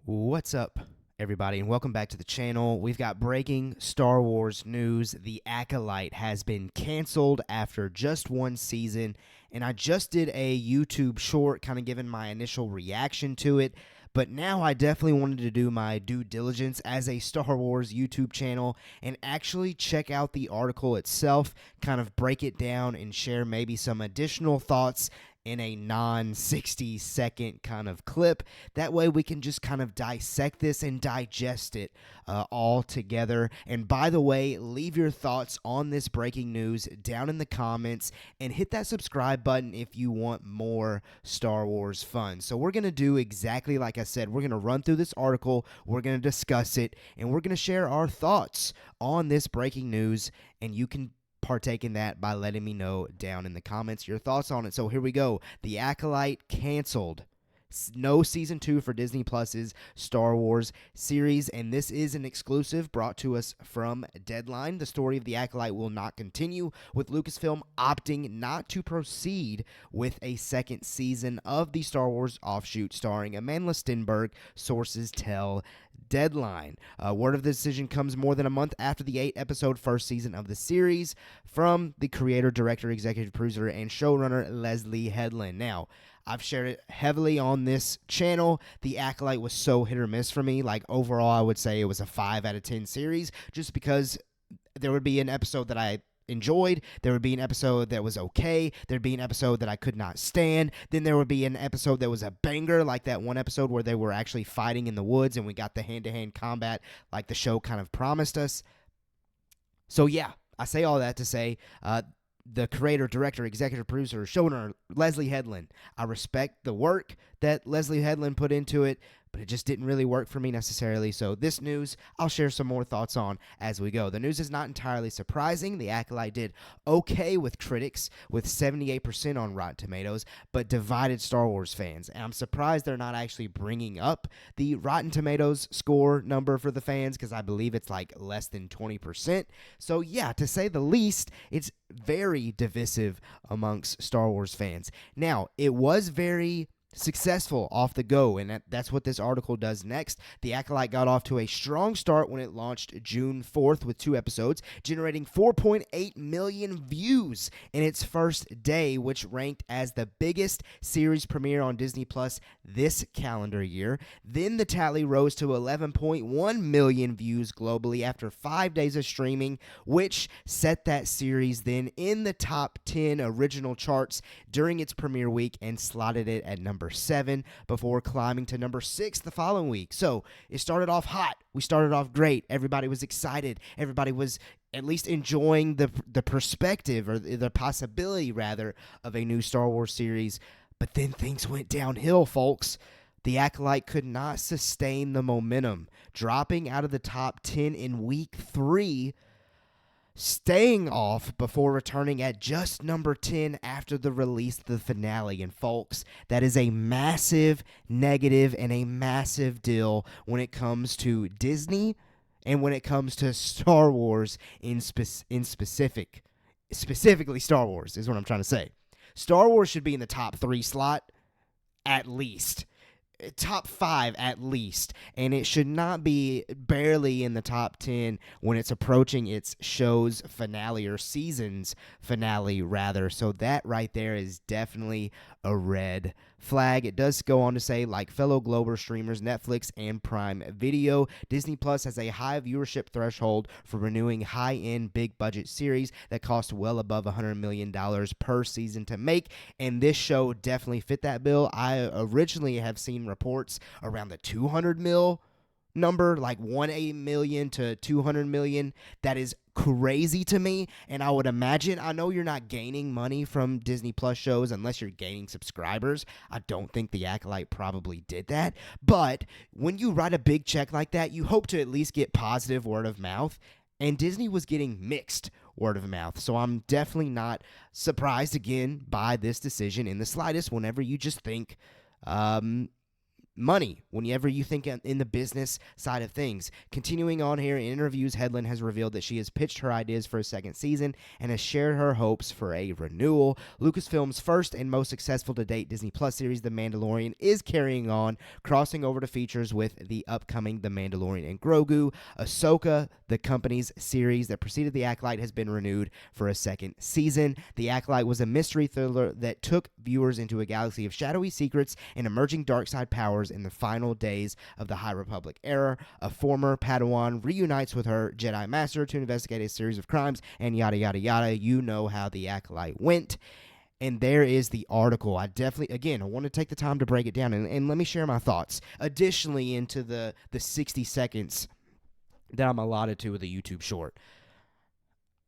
What's up, everybody, and welcome back to the channel. We've got breaking Star Wars news. The Acolyte has been canceled after just one season, and I just did a YouTube short kind of giving my initial reaction to it, but now I definitely wanted to do my due diligence as a Star Wars YouTube channel and actually check out the article itself, kind of break it down and share maybe some additional thoughts in a non-60-second kind of clip. That way we can just kind of dissect this and digest it all together. And by the way, leave your thoughts on this breaking news down in the comments and hit that subscribe button if you want more Star Wars fun. So we're going to do exactly like I said. We're going to run through this article, we're going to discuss it, and we're going to share our thoughts on this breaking news, and you can partake in that by letting me know down in the comments your thoughts on it. So here we go. The Acolyte canceled. No season 2 for Disney Plus's Star Wars series, and this is an exclusive brought to us from Deadline. The story of The Acolyte will not continue, with Lucasfilm opting not to proceed with a second season of the Star Wars offshoot starring Amandla Stenberg, sources tell Deadline. Word of the decision comes more than a month after the 8-episode first season of the series from the creator, director, executive producer, and showrunner Leslie Headland. Now, I've shared it heavily on this channel. The Acolyte was so hit or miss for me. Like, overall, I would say it was a 5 out of 10 series, just because there would be an episode that I enjoyed, there would be an episode that was okay, there'd be an episode that I could not stand, then there would be an episode that was a banger, like that one episode where they were actually fighting in the woods and we got the hand-to-hand combat like the show kind of promised us. So yeah, I say all that to say, the creator, director, executive producer, showrunner, Leslie Headland. I respect the work that Leslie Headland put into it, but it just didn't really work for me necessarily. So this news, I'll share some more thoughts on as we go. The news is not entirely surprising. The Acolyte did okay with critics, with 78% on Rotten Tomatoes, but divided Star Wars fans. And I'm surprised they're not actually bringing up the Rotten Tomatoes score number for the fans, because I believe it's like less than 20%. So yeah, to say the least, it's very divisive amongst Star Wars fans. Now, it was very successful off the go, and that's what this article does next. The Acolyte got off to a strong start when it launched June 4th with 2 episodes, generating 4.8 million views in its first day, which ranked as the biggest series premiere on Disney Plus this calendar year. Then the tally rose to 11.1 million views globally after 5 days of streaming, which set that series then in the top 10 original charts during its premiere week and slotted it at number 7 before climbing to number 6 the following week. So it started off hot. We started off great. Everybody was excited. Everybody was at least enjoying the perspective, or the possibility rather, of a new Star Wars series. But then things went downhill, folks. The Acolyte could not sustain the momentum, dropping out of the top 10 in week 3, staying off before returning at just number 10 after the release of the finale. And folks, that is a massive negative and a massive deal when it comes to Disney and when it comes to Star Wars specifically Star Wars is what I'm trying to say. Star Wars should be in the top 3 slot at least. Top 5 at least, and it should not be barely in the top 10 when it's approaching its show's finale, or season's finale rather. So that right there is definitely a red flag. It does go on to say, like fellow global streamers Netflix and Prime Video, Disney Plus has a high viewership threshold for renewing high-end big budget series that cost well above $100 million per season to make, and this show definitely fit that bill. I originally have seen reports around the 200 mil number, like 180 million to 200 million. That is crazy to me, and I would imagine, I know you're not gaining money from Disney Plus shows unless you're gaining subscribers. I don't think The Acolyte probably did that, but when you write a big check like that, you hope to at least get positive word of mouth, and Disney was getting mixed word of mouth. So I'm definitely not surprised again by this decision in the slightest, whenever you just think money whenever you think in the business side of things. Continuing on here, in interviews, Headland has revealed that she has pitched her ideas for a second season and has shared her hopes for a renewal. Lucasfilm's first and most successful to date Disney Plus series, The Mandalorian, is carrying on, crossing over to features with the upcoming The Mandalorian and Grogu. Ahsoka, the company's series that preceded The Acolyte, has been renewed for a second season. The Acolyte was a mystery thriller that took viewers into a galaxy of shadowy secrets and emerging dark side powers in the final days of the High Republic era. A former Padawan reunites with her Jedi Master to investigate a series of crimes, and yada, yada, yada. You know how The Acolyte went. And there is the article. I want to take the time to break it down, and let me share my thoughts. Additionally, into the 60 seconds that I'm allotted to with a YouTube short.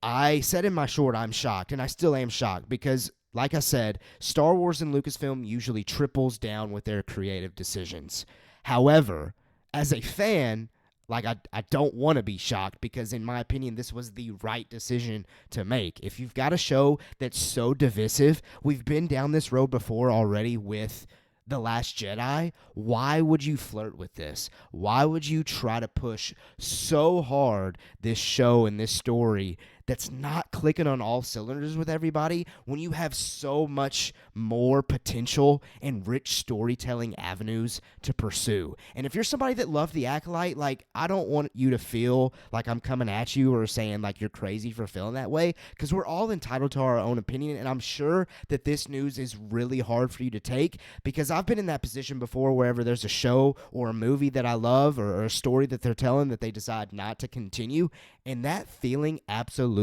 I said in my short, I'm shocked, and I still am shocked because, like I said, Star Wars and Lucasfilm usually triples down with their creative decisions. However, as a fan, I don't want to be shocked because, in my opinion, this was the right decision to make. If you've got a show that's so divisive, we've been down this road before already with The Last Jedi. Why would you flirt with this? Why would you try to push so hard this show and this story that's not clicking on all cylinders with everybody when you have so much more potential and rich storytelling avenues to pursue? And if you're somebody that loved The Acolyte, I don't want you to feel like I'm coming at you or saying you're crazy for feeling that way, because we're all entitled to our own opinion, and I'm sure that this news is really hard for you to take, because I've been in that position before wherever there's a show or a movie that I love or a story that they're telling that they decide not to continue, and that feeling absolutely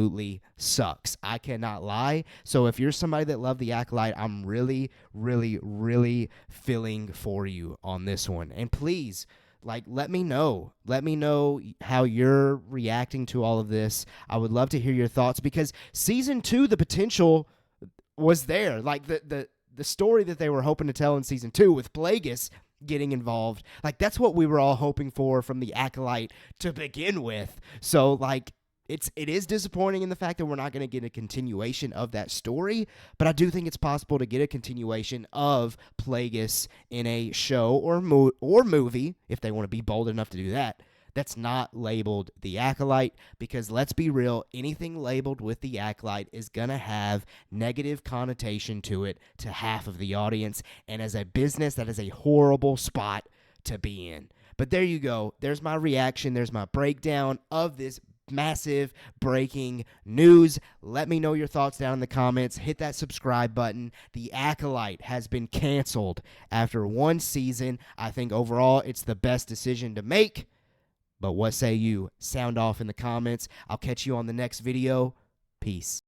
sucks. I cannot lie. So if you're somebody that loved The Acolyte, I'm really, really, really feeling for you on this one. And please, let me know. Let me know how you're reacting to all of this. I would love to hear your thoughts, because season 2, the potential was there. The story that they were hoping to tell in season 2 with Plagueis getting involved, that's what we were all hoping for from The Acolyte to begin with. So it is disappointing in the fact that we're not going to get a continuation of that story, but I do think it's possible to get a continuation of Plagueis in a show or movie, if they want to be bold enough to do that, that's not labeled The Acolyte, because let's be real, anything labeled with The Acolyte is going to have negative connotation to it to half of the audience, and as a business, that is a horrible spot to be in. But there you go. There's my reaction. There's my breakdown of this massive breaking news. Let me know your thoughts down in the comments. Hit that subscribe button. The Acolyte has been canceled after one season. I think overall it's the best decision to make. But what say you? Sound off in the comments. I'll catch you on the next video. Peace.